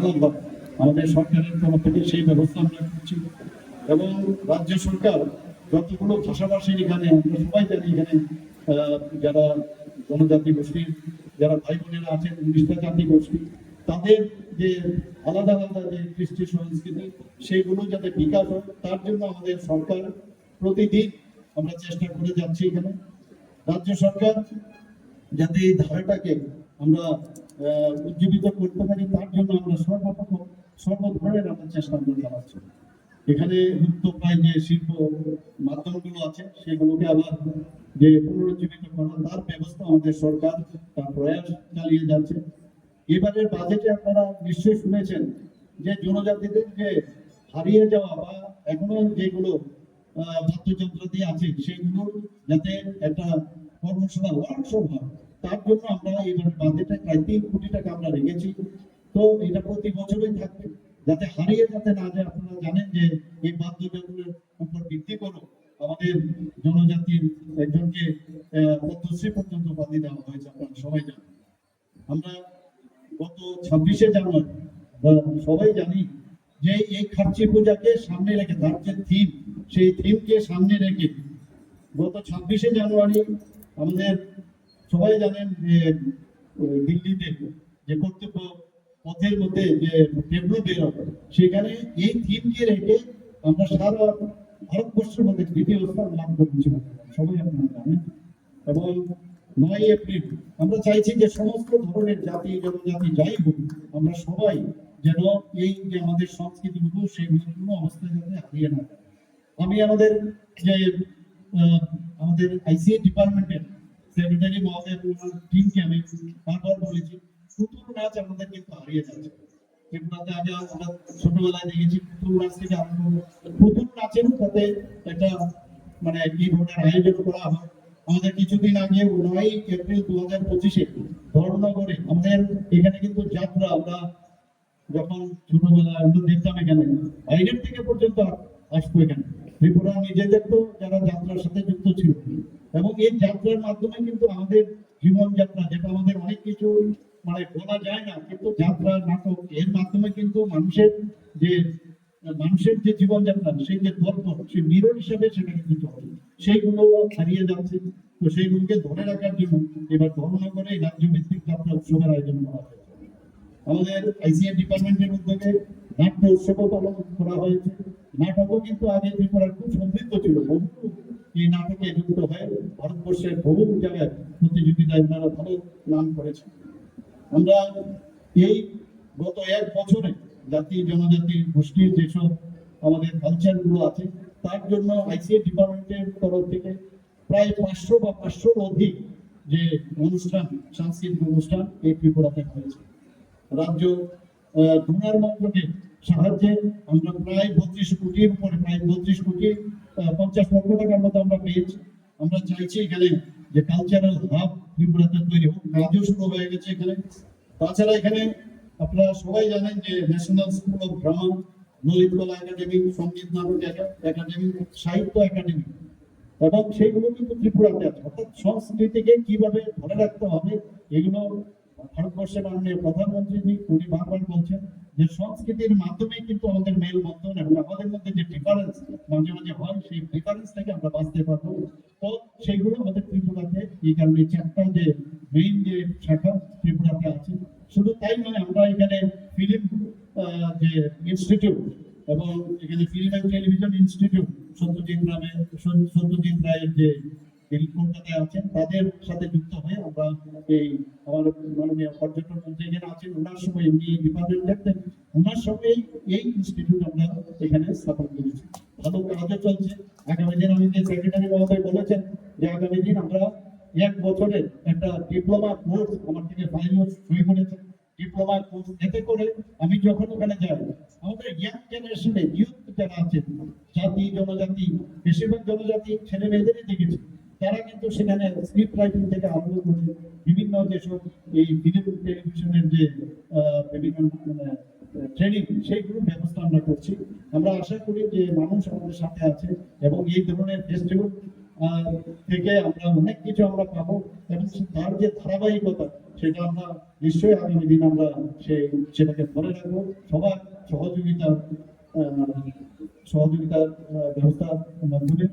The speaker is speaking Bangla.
ইনশাআল্লাহ আমাদের সরকারের তরফ থেকে সেই ব্যবস্থা আমরা করছি। এবং রাজ্য সরকার যতগুলো ভাষাভাষীর এখানে আমরা সবাই জানি এখানে যারা জনজাতি গোষ্ঠীর যারা ভাই বোনেরা আছেন 19টা জাতি গোষ্ঠী, তাদের যে আলাদা আলাদা যে কৃষ্টি সংস্কৃতি সেইগুলো যাতে বিকাশ হয় তার জন্য আমাদের সরকার প্রতিদিন আমরা চেষ্টা করে যাচ্ছি। এখানে রাজ্য সরকার যাতে এই ধারাটাকে আমরা উজ্জীবিত করতে পারি তার জন্য আমরা সর্ব ধরনের আমরা চেষ্টা আমরা চালাচ্ছি। এখানে মুক্ত প্রায় যে শিল্প মাধ্যমগুলো আছে সেগুলোকে আবার যে পুনরুজ্জীবিত করা তার ব্যবস্থা আমাদের সরকার তার প্রয়াস চালিয়ে যাচ্ছে। এবারের বাজেটে আপনারা নিশ্চয়ই শুনেছেন যে জনজাতিদের যে হারিয়ে যাওয়া বা এখনো যেগুলো বাদ্যযন্ত্রাদি আছে সেগুলো যাতে একটা কর্মশালা ওয়ার্কশপ হয় তার জন্য আমরা এবার বাজেটে প্রায় 3 কোটি টাকা আমরা রেখেছি। তো এটা প্রতি বছরই থাকবে যাতে হারিয়ে যাতে না যায়। আপনারা জানেন যে এই বাদ্যযন্ত্রের উপর ভিত্তি করে আমাদের জনজাতির একজনকে পদ্মশ্রী পর্যন্ত উপাধি দেওয়া হয়েছে, আপনারা সবাই জানেন। আমরা গত 26শে জানুয়ারি সবাই জানি যে এই খার্চি পূজাকে সামনে রেখে তার যে থিম সেই থিমকে সামনে রেখে গত 26শে জানুয়ারি আমাদের সবাই জানেন যে দিল্লিতে যে কর্তব্য পথের মধ্যে যে টেবলু বের হবে সেখানে এই থিমকে রেখে আমরা সারা ভারতবর্ষের মধ্যে দ্বিতীয় স্থান লাভ করেছি সবাই আপনারা জানেন। এবং 9 এপ্রিল আমরা চাইছি যে সমস্ত ধরনের জাতি জনজাতি যাই হোক আমরা সবাই যেন এই যে আমাদের সংস্কৃতিগুলো সেগুলো কোনো অবস্থায় যাতে হারিয়ে না যায়। আমি আমাদের যে আমাদের আইসিএ ডিপার্টমেন্টের সেক্রেটারি মহোদয় টিমকে আমি বারবার বলেছি পুতুল নাচ আমাদের কিন্তু হারিয়ে যাচ্ছে। ত্রিপুরাতে আগে আমরা ছোটবেলায় দেখেছি পুতুল নাচ থেকে আরম্ভ পুতুল নাচের সাথে একটা মানে কি ধরনের আয়োজন করা হয়। আমাদের কিছুদিন আগে 9 এপ্রিল 2025-এ ধর্মনগরে আমাদের এখানে কিন্তু যাত্রা আমরা যখন ছোটবেলায় আমরা দেখতাম এখানে বাইরের থেকে পর্যন্ত আসতো এখানে ত্রিপুরা নিজেদের তো যারা যাত্রার সাথে যুক্ত ছিল এবং এই যাত্রার মাধ্যমে কিন্তু আমাদের জীবনযাত্রা যেটা আমাদের অনেক কিছু মানে বলা যায় না কিন্তু যাত্রা নাটক এর মাধ্যমে কিন্তু মানুষের যে জীবনযাত্রা সেই যে গল্প সেই মিরর হিসেবে সেটা কিন্তু চলে সেইগুলো হারিয়ে যাচ্ছে। তো সেইগুলোকে ধরে রাখার জন্য এবার ধর্মনগরে রাজ্য ভিত্তিক যাত্রা উৎসবের আয়োজন করা হয়েছে। আমাদের আইসিএ ডিপার্টমেন্টের উদ্যোগে নাট্য উৎসবও পালন করা হয়েছে। নাটকও কিন্তু আগে ত্রিপুরার খুব সমৃদ্ধ ছিল, বহু এই নাটকে যুক্ত হয়ে ভারতবর্ষের বহু জায়গায় প্রতিযোগিতায় তারা ভালো নাম করেছে। আমরা এই গত 1 বছরে জাতি জনজাতি গোষ্ঠীর যেসব আমাদের কালচার গুলো আছে তার জন্য আইসিএ ডিপার্টমেন্টের তরফ থেকে প্রায় 500 বা 500-র অধিক যে অনুষ্ঠান সাংস্কৃতিক অনুষ্ঠান এই ত্রিপুরাতে হয়েছে। রাজ্য ডোনার মন্ত্রকের সাহায্যে আমরা প্রায় 32 কোটির উপরে প্রায় 32 কোটি 50 লক্ষ টাকার মতো আমরা পেয়েছি। আমরা চাইছি এখানে যে কালচারাল হাব ত্রিপুরাতে তৈরি হোক, কাজও শুরু হয়ে গেছে এখানে। তাছাড়া এখানে আপনারা সবাই জানেন যে national school of drama, Lalitkala academy, সঙ্গীত নাটক একাডেমি, সাহিত্য একাডেমি এবং সেইগুলো কিন্তু ত্রিপুরাতে আছে। অর্থাৎ সংস্কৃতিকে কিভাবে ধরে রাখতে হবে এগুলো ভারতবর্ষের মাননীয় প্রধানমন্ত্রী উনি বারবার বলছেন যে সংস্কৃতির মাধ্যমে কিন্তু আমাদের মেলবন্ধন এবং আমাদের মধ্যে যে ডিফারেন্স মাঝে মাঝে হয় সেই ডিফারেন্স থেকে আমরা বাঁচতে পারবো। তো সেইগুলো আমাদের ত্রিপুরাতে এই কারণে 4টা যে মেইন যে শাখা ত্রিপুরাতে আছে। শুধু তাই নয়, আমরা এখানে ফিল্ম যে ইনস্টিটিউট এবং এখানে film and television institute Satyajit রায়ের যে কলকাতায় আছেন তাদের সাথে যুক্ত হয়ে আমরা এই আমার মাননীয় পর্যটন মন্ত্রী এখানে আছেন ওনার সময় উনি ডিপার্টমেন্ট দেখতেন ওনার সঙ্গে এই ইনস্টিটিউট আমরা এখানে স্থাপন করেছি। ভালো কাজও চলছে। আগামী দিন আমাদের সেক্রেটারি মহোদয় বলেছেন যে আগামী দিন আমরা 1 বছরের একটা ডিপ্লোমা কোর্স আমার থেকে ফাইল সই করেছেন। ডিপ্লোমা কোর্স এতে করে আমি যখন ওখানে যাই আমাদের ইয়াং জেনারেশনে ইউথ যারা আছে জাতি জনজাতি বেশিরভাগ জনজাতি ছেলে মেয়েদেরই দেখেছি তারা কিন্তু সেখানে স্ক্রিপ্ট রাইটিং থেকে আরম্ভ করে বিভিন্ন যেসব এই ফিল্ম টেলিভিশনের যে বিভিন্ন ট্রেনিং সেইগুলোর ব্যবস্থা আমরা করছি। আমরা আশা করি যে মানুষ আমাদের সাথে আছে এবং এই ধরনের ফেস্টিভ্যাল থেকে আমরা অনেক কিছু আমরা পাবো, এবং তার যে ধারাবাহিকতা সেটা আমরা নিশ্চয়ই আগামী দিন আমরা সেটাকে ধরে রাখবো। সবার সহযোগিতার ব্যবস্থার মাধ্যমে।